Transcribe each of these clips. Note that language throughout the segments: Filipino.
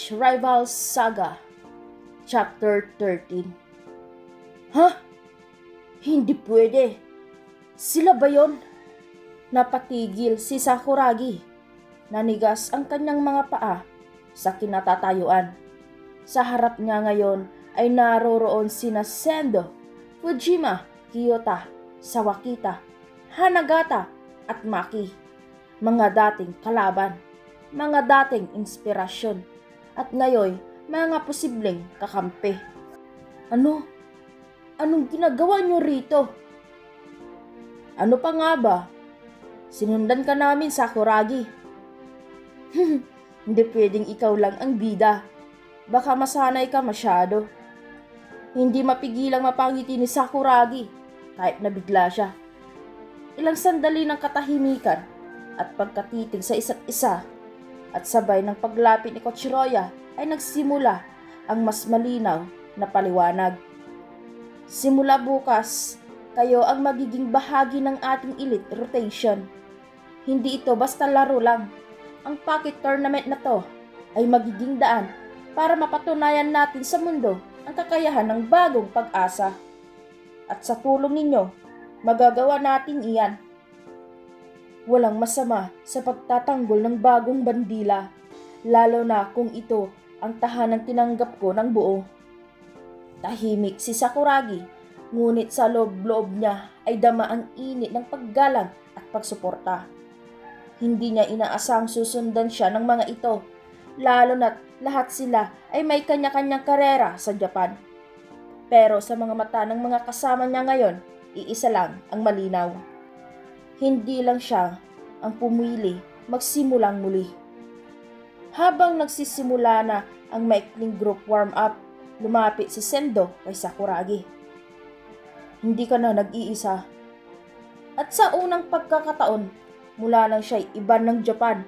Arch-Rivals Saga Chapter 13. Ha? Hindi pwede. Sila ba yon? Napatigil si Sakuragi. Nanigas ang kanyang mga paa sa kinatatayuan. Sa harap niya ngayon ay naroroon sina Sendo, Fujima, Kiyota, Sawakita, Hanagata at Maki. Mga dating kalaban, mga dating inspirasyon, at ngayon mga posibleng kakampi. Anong ginagawa niyo rito? Ano pa nga ba? Sinundan ka namin, Sakuragi. Hindi pwedeng ikaw lang ang bida. Baka masanay ka masyado. Hindi mapigilang mapangiti ni Sakuragi kahit nabigla siya. Ilang sandali ng katahimikan at pagkatitig sa isa't isa at sabay ng paglapit ni Kochiroya ay nagsimula ang mas malinaw na paliwanag. Simula bukas, kayo ang magiging bahagi ng ating elite rotation. Hindi ito basta laro lang. Ang pocket tournament na to ay magiging daan para mapatunayan natin sa mundo ang kakayahan ng bagong pag-asa. At sa tulong ninyo, magagawa natin iyan. Walang masama sa pagtatanggol ng bagong bandila, lalo na kung ito ang tahanang tinanggap ko ng buo. Tahimik si Sakuragi, ngunit sa loob-loob niya ay dama ang init ng paggalang at pagsuporta. Hindi niya inaasang susundan siya ng mga ito, lalo na't lahat sila ay may kanya-kanyang karera sa Japan. Pero sa mga mata ng mga kasama niya ngayon, iisa lang ang malinaw. Hindi lang siya ang pumili magsimulang muli. Habang nagsisimula na ang maikling group warm-up, lumapit si Sendo kay Sakuragi. Hindi ka na nag-iisa. At sa unang pagkakataon, mula nang siya'y iba ng Japan,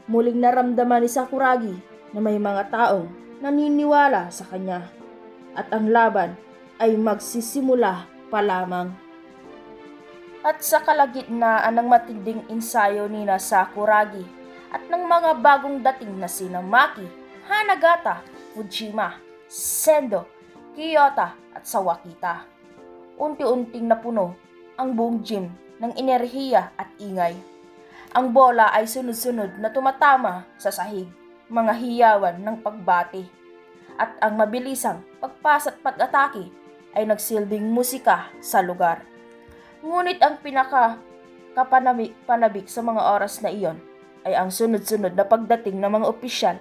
muling naramdaman ni Sakuragi na may mga taong naniniwala sa kanya. At ang laban ay magsisimula pa lamang. At sa kalagitnaan ng matinding ensayo ni Sakuragi at ng mga bagong dating na sina Maki, Hanagata, Fujima, Sendo, Kiyota at Sawakita, unti-unting napuno ang buong gym ng enerhiya at ingay. Ang bola ay sunod-sunod na tumatama sa sahig, mga hiyawan ng pagbati, at ang mabilisang pagpas at pag-atake ay nagsilbing musika sa lugar. Ngunit ang pinaka-panabik sa mga oras na iyon ay ang sunod-sunod na pagdating ng mga opisyal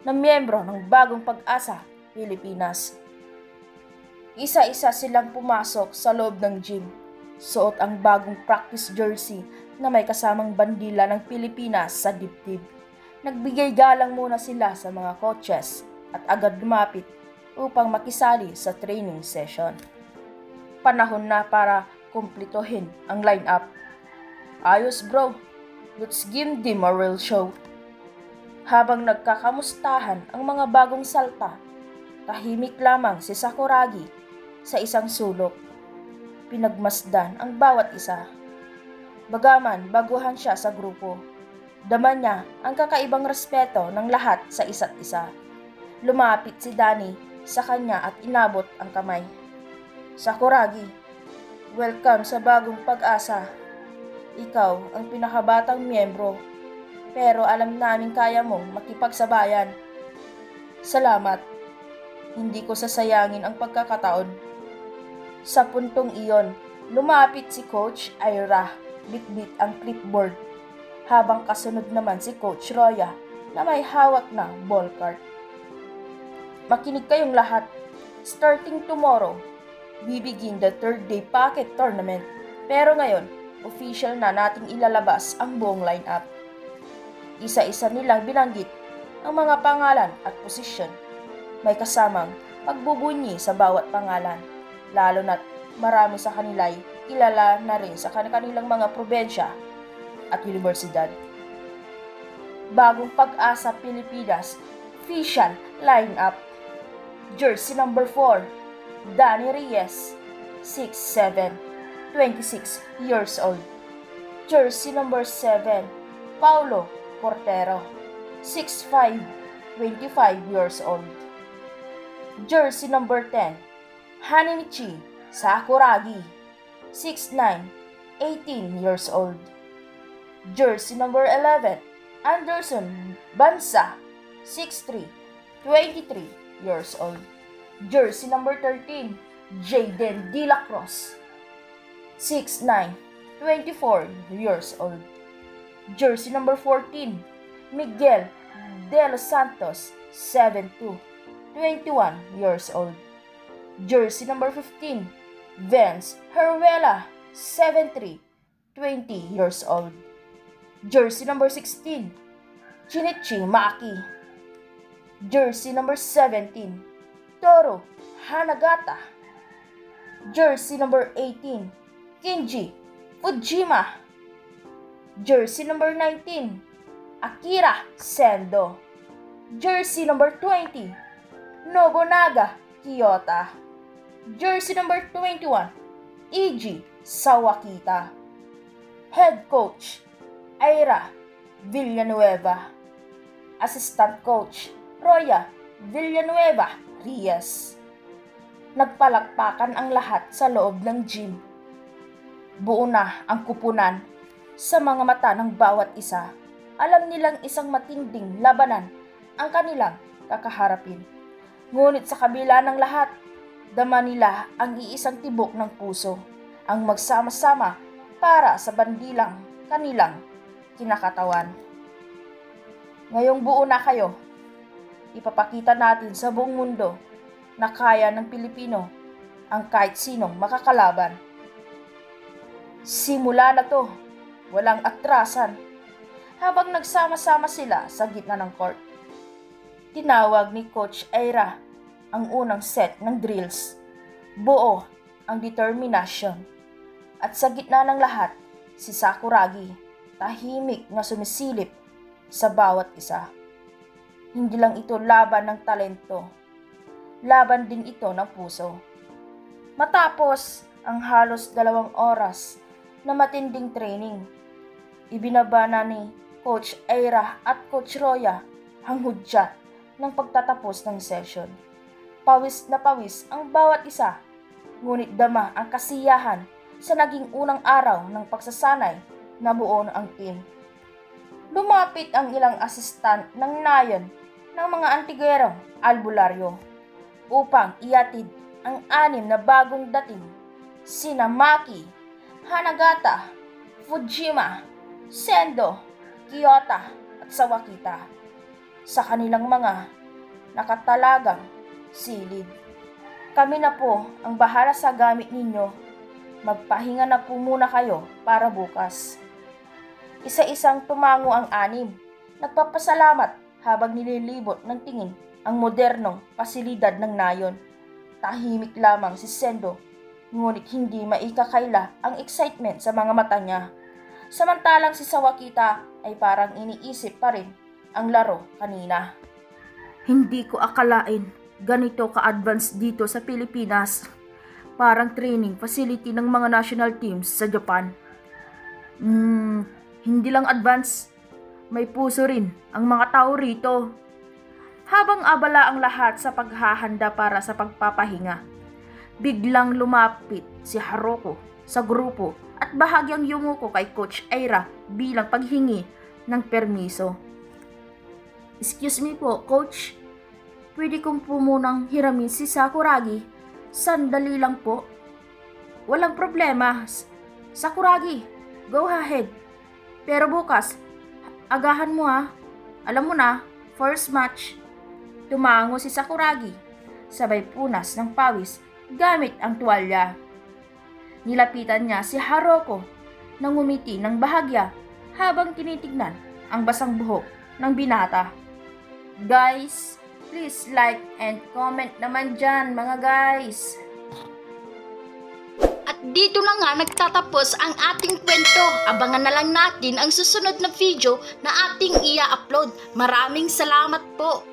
na miyembro ng Bagong Pag-asa, Pilipinas. Isa-isa silang pumasok sa loob ng gym, suot ang bagong practice jersey na may kasamang bandila ng Pilipinas sa dibdib. Nagbigay galang muna sila sa mga coaches at agad lumapit upang makisali sa training session. Panahon na para kumplituhin ang lineup. Ayos bro, let's give them a real show. Habang nagkakamustahan ang mga bagong salta, tahimik lamang si Sakuragi sa isang sulok. Pinagmasdan ang bawat isa. Bagaman baguhan siya sa grupo, dama niya ang kakaibang respeto ng lahat sa isa't isa. Lumapit si Danny sa kanya at inabot ang kamay. Sakuragi, welcome sa Bagong Pag-asa. Ikaw ang pinakabatang miyembro, pero alam namin kaya mong makipagsabayan. Salamat. Hindi ko sasayangin ang pagkakataon. Sa puntong iyon, lumapit si Coach Ira, bitbit ang clipboard, habang kasunod naman si Coach Roya na may hawak na ball cart. Makinig kayong lahat. Starting tomorrow, bibigin the third day pocket tournament. Pero ngayon, official na nating ilalabas ang buong lineup. Isa-isa nilang binanggit ang mga pangalan at posisyon. May kasamang pagbubunyi sa bawat pangalan, lalo na't marami sa kanila'y kilala na rin sa kanilang mga probensya at universidad. Bagong Pag-asa Pilipinas official lineup. Jersey number 4, Danny Reyes, 6'7", 26 years old. Jersey number 7, Paulo Portero, 6'5", 25 years old. Jersey number 10, Hanemichi Sakuragi, 6'9", 18 years old. Jersey number 11, Anderson Bansa, 6'3", 23 years old. Jersey number 13, Jaden De La Cruz, 6'9", 24 years old. Jersey number 14, Miguel De Los Santos, 7'2", 21 years old. Jersey number 15, Vance Heruela, 7'3", 20 years old. Jersey number 16, Shinichi Maki. Jersey number 17, Toru Hanagata. Jersey number 18, Kinji Fujima. Jersey number 19, Akira Sendo. Jersey number 20, Nobunaga Kiyota. Jersey number 21, Iji Sawakita. Head Coach, Aira Villanueva. Assistant Coach, Roya Villanueva Rias. Nagpalakpakan ang lahat sa loob ng gym. Buo na ang kupunan sa mga mata ng bawat isa. Alam nilang isang matinding labanan ang kanilang kakaharapin. Ngunit sa kabila ng lahat, dama nila ang iisang tibok ng puso, ang magsama-sama para sa bandilang kanilang kinakatawan. Ngayong buo na kayo, ipapakita natin sa buong mundo na kaya ng Pilipino ang kahit sinong makakalaban. Simula na to, walang atrasan, habang nagsama-sama sila sa gitna ng court. Tinawag ni Coach Aira ang unang set ng drills. Buo ang determinasyon. At sa gitna ng lahat, si Sakuragi tahimik na sumisilip sa bawat isa. Hindi lang ito laban ng talento, laban din ito ng puso. Matapos ang halos 2 oras na matinding training, ibinaba na ni Coach Aira at Coach Roya ang hudyat ng pagtatapos ng session. Pawis na pawis ang bawat isa, ngunit dama ang kasiyahan sa naging unang araw ng pagsasanay na buo ang team. Lumapit ang ilang assistant ng nayon ng mga antigerong albularyo upang iatid ang 6 na bagong dating sina Maki, Hanagata, Fujima, Sendo, Kiyota at Sawakita sa kanilang mga nakatalagang silid. Kami na po ang bahala sa gamit ninyo. Magpahinga na po muna kayo para bukas. Isa-isang tumango ang 6, nagpapasalamat habang nililibot ng tingin ang modernong pasilidad ng nayon. Tahimik lamang si Sendo, ngunit hindi maikakaila ang excitement sa mga mata niya. Samantalang si Sawakita ay parang iniisip pa rin ang laro kanina. Hindi ko akalain ganito ka-advance dito sa Pilipinas. Parang training facility ng mga national teams sa Japan. Hindi lang advance, may puso rin ang mga tao rito. Habang abala ang lahat sa paghahanda para sa pagpapahinga, biglang lumapit si Haruko sa grupo at bahagyang yumuko kay Coach Aira bilang paghingi ng permiso. Excuse me po, Coach. Pwede kong po munang hiramin si Sakuragi. Sandali lang po. Walang problema. Sakuragi, go ahead. Pero bukas, agahan mo ha. Alam mo na, first match. Tumango si Sakuragi, sabay punas ng pawis gamit ang tuwalya. Nilapitan niya si Haruko nang ngumiti ng bahagya habang tinitignan ang basang buhok ng binata. Guys, please like and comment naman dyan mga guys. At dito na nga nagtatapos ang ating kwento. Abangan na lang natin ang susunod na video na ating i-upload. Maraming salamat po.